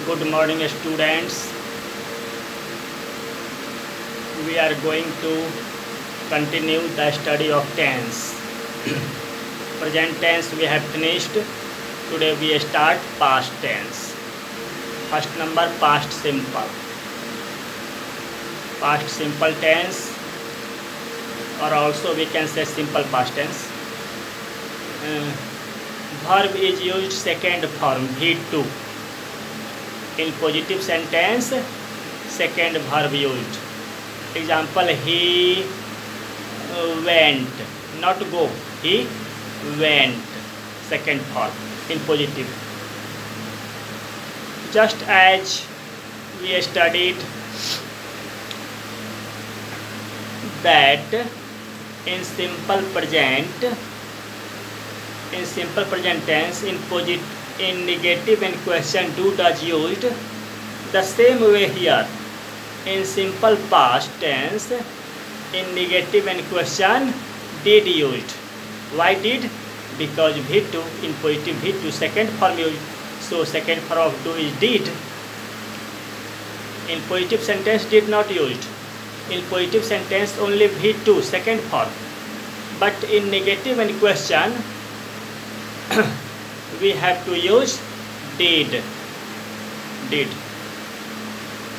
Good morning, students. We are going to continue the study of tense. Present tense we have finished. Today we start past tense. First number, past simple. Past simple tense, or also we can say simple past tense. Verb is used second form V2. In positive sentence, second verb used. Example, he went, not go, he went, second form in positive. Just as we studied that in simple present tense, in negative and question do does used, the same way here in simple past tense, in negative and question did used. Why did? Because V2, in positive V2 second form used, so second form of do is did. In positive sentence did not used. In positive sentence only V2 second form, but in negative and question we have to use did.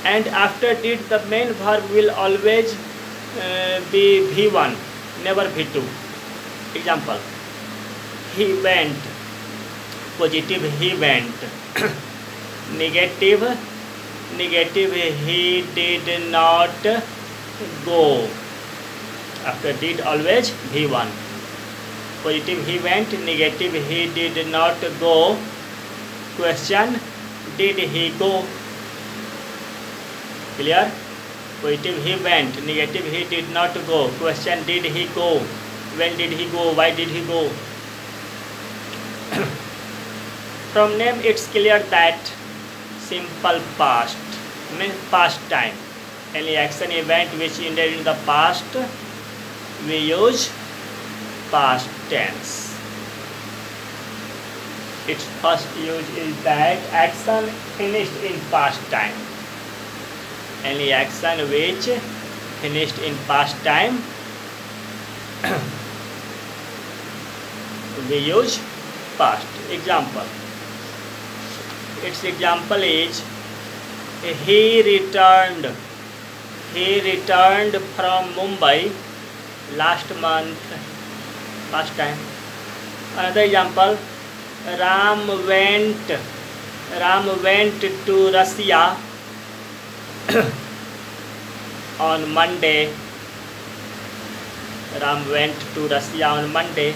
And after did, the main verb will always be V1, never V2. Example, he went, positive he went. negative he did not go. After did always V1. Positive he went, negative he did not go. Question, did he go? Clear? Positive he went, negative he did not go. Question, did he go? When did he go? Why did he go? From name it's clear that simple past means past time. Any action event which ended in the past, we use past tense. Its first use is that action finished in past time. Any action which finished in past time, we use past. Example. Its example is he returned from Mumbai last month, past time. Another example, Ram went to Russia on Monday. Ram went to Russia on Monday.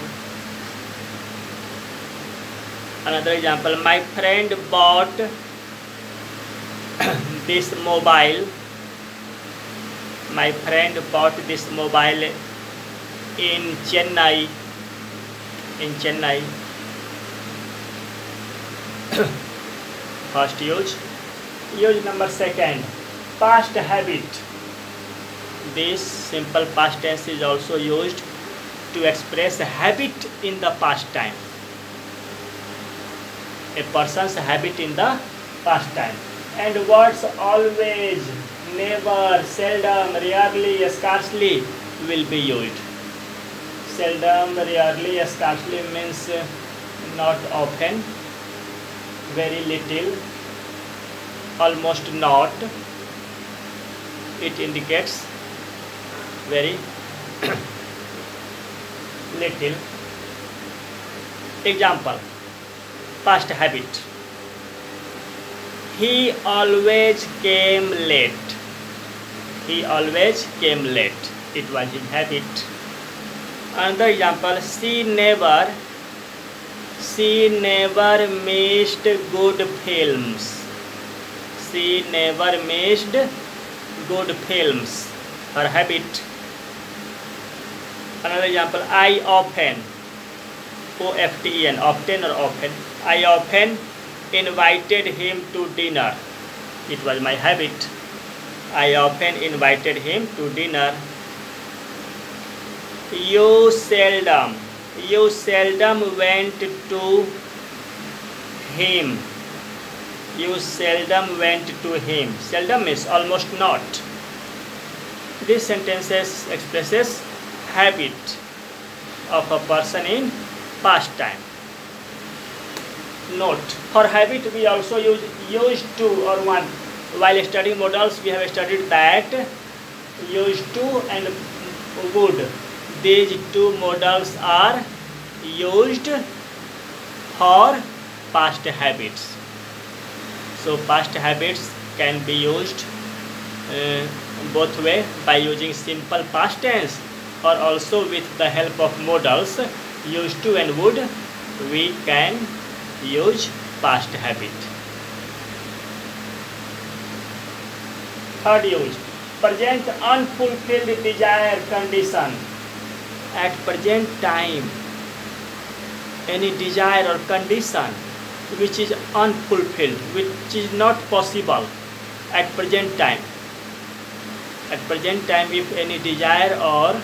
Another example, my friend bought this mobile. My friend bought this mobile in Chennai. First use. Use number second, past habit. This simple past tense is also used to express habit in the past time. A person's habit in the past time. And words always, never, seldom, rarely, scarcely will be used. Seldom, rarely, scarcely means not often, very little, almost not. It indicates very little. Example, past habit. He always came late. He always came late. It was his habit. Another example, she never missed good films. She never missed good films. Her habit. Another example, I often, O-F-T-E-N, often or often, I often invited him to dinner. It was my habit. I often invited him to dinner. You seldom went to him. You seldom went to him. Seldom means almost not. These sentences expresses habit of a person in past time. Note, for habit we also use used to or one. While studying modals we have studied that used to and would. These two modals are used for past habits. So past habits can be used both way, by using simple past tense or also with the help of modals used to and would. We can use past habit. Third use, present unfulfilled desire condition. At present time, any desire or condition which is unfulfilled, which is not possible at present time. At present time, if any desire or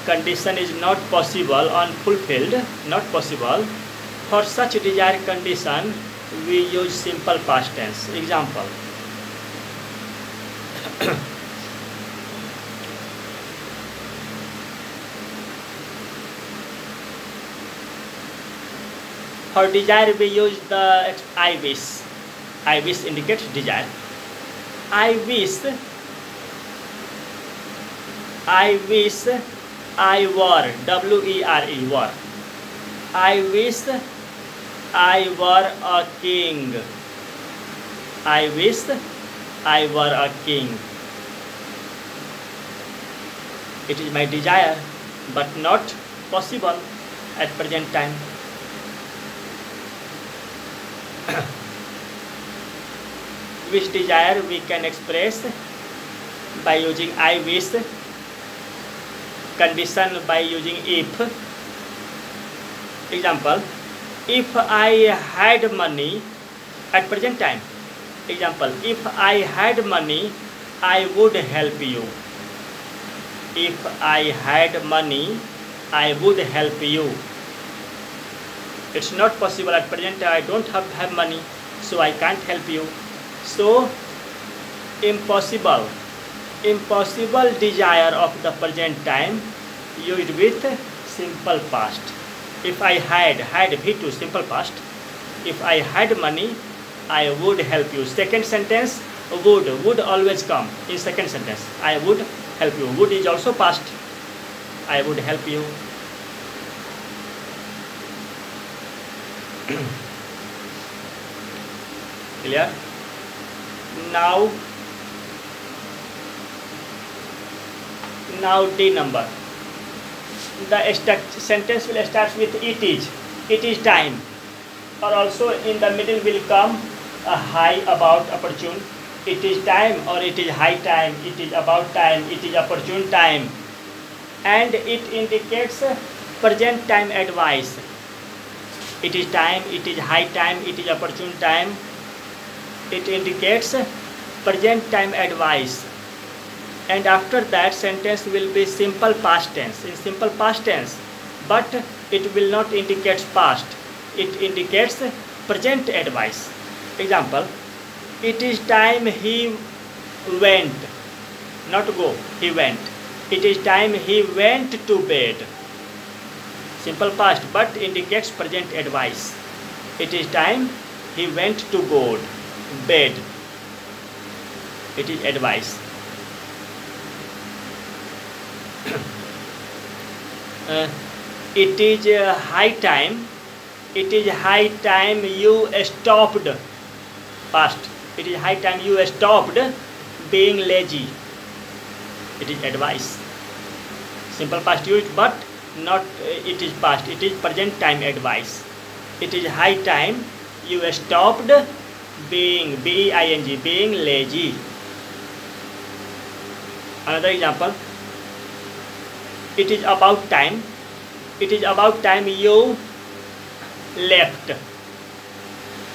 condition is not possible, unfulfilled, not possible, for such desired condition we use simple past tense. Example, for desire we use the I wish. I wish indicates desire. I wish I were, W-E-R-E, were. I wish I were a king. I wish I were a king. It is my desire, but not possible at present time. Which desire we can express by using I wish, condition by using if. Example, if I had money at present time. Example, if I had money, I would help you. If I had money, I would help you. It's not possible at present time. I don't have money, so I can't help you. So, impossible desire of the present time used with simple past. If I had V2, simple past. If I had money, I would help you. Second sentence, would always come in second sentence. I would help you. Would is also past. I would help you. Clear? Now D number. The sentence will start with it is time, or also in the middle will come a high about opportune. It is time, or it is high time, it is about time, it is opportune time, and it indicates present time advice. It is time, it is high time, it is opportune time. It indicates present time advice. And after that sentence will be simple past tense, in simple past tense, but it will not indicate past, it indicates present advice. Example, it is time he went, not go, he went. It is time he went to bed. Simple past, but indicates present advice. It is time he went to bed. It is advice. It is high time. It is high time you stopped. Past. It is high time you stopped being lazy. It is advice. Simple past used, but not it is past. It is present time advice. It is high time you stopped being, B-E-I-N-G, being lazy. Another example. It is about time. It is about time you left.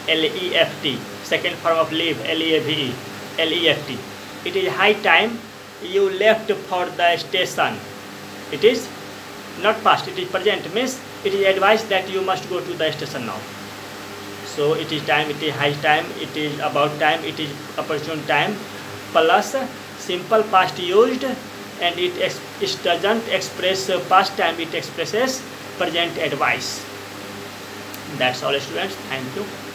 L-E-F-T. Second form of leave. L-E-A-V-E. L-E-F-T. It is high time you left for the station. It is not past. It is present. Means it is advised that you must go to the station now. So it is time, it is high time, it is about time, it is opportune time, plus simple past used, and it doesn't express past time, it expresses present advice. That's all students. Thank you.